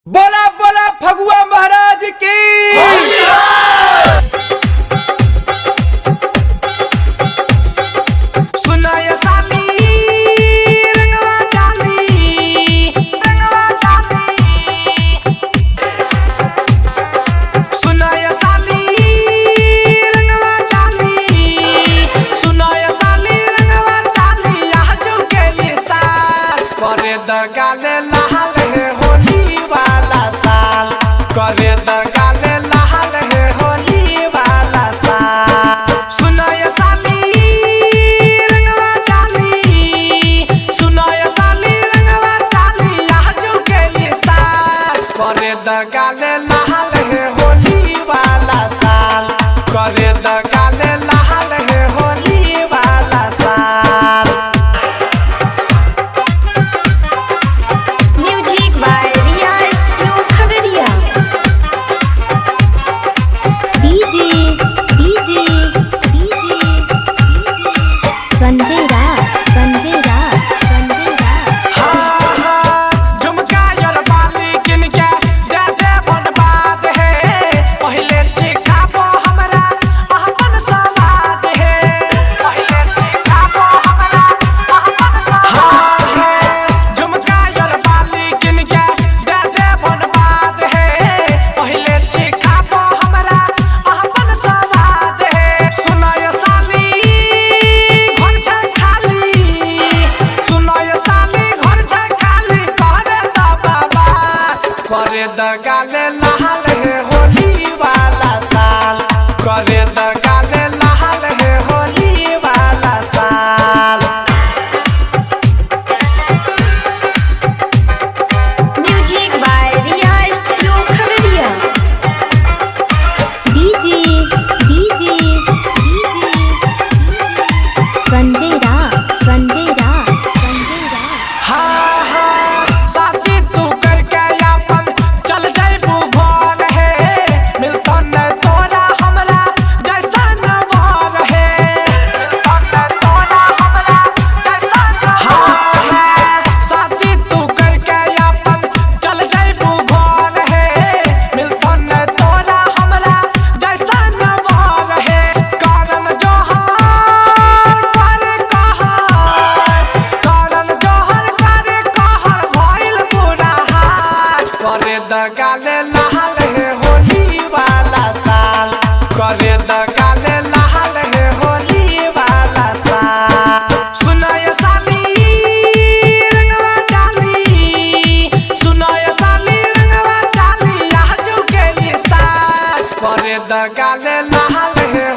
बोला बोला फगुआ महाराज की। सुनाय साली रंगवा डाली रंगवा डाली। सुनाय साली रंगवा डाली सुनाय साली रंगवा डाली। आज के साथ करे द गाले लाल है होली वाला साल। करे द गाले लाल है होली वाला साल। सुनाय साली रंगवा डाली सुनाय साली रंगवा डाली। आज के साथ करे द गाले लाल है होली वाला साल। करे द गाले लाल है होली वाला साल। Music by Riya studio Khagaria. DJ DJ DJ Sanjay Raj Sanjay Raj Sanjay Raj. झुमका यार बाली किन के दे दे बनबाद है। पहले चिखाबो हमरा अपन सवाद है। पहले चिखाबो हमरा अपन सवाद है। झुमका यार बाली किन के दे दे बनबाद है। पहले चिखाबो हमरा अपन सवाद है। सुनाय साली घर छ खाली सुनाय साली घर छ खाली। करे द बाबा करे द गाले लाल है होली वाला साल। करे द गाले लाल है होली वाला साल। Music by Riya studio Khagaria. DJ DJ DJ Sanjay Raj Sanjay Raj Sanjay Raj. हाँ हाँ साथी तू करके अपन चल जाइबू घर है। मिलता न तोरा हमरा जैसा नवार है। मिलता न तोरा हमरा जैसा नवार है। साथी तू करके अपन चल जाइबू घर है। मिलता न तोरा हमरा जैसा नवार है। कारण जोहर करे कहर कारण जोहर करे कहर भइल बुरा हाल। करे द गाले लाल है होली वाला साल। करे द गाले लाल है होली वाला साल। सुनाय साली रंगवा डाली सुनाय साली रंगवा डाली। आज के साथ करे द गाले लाल है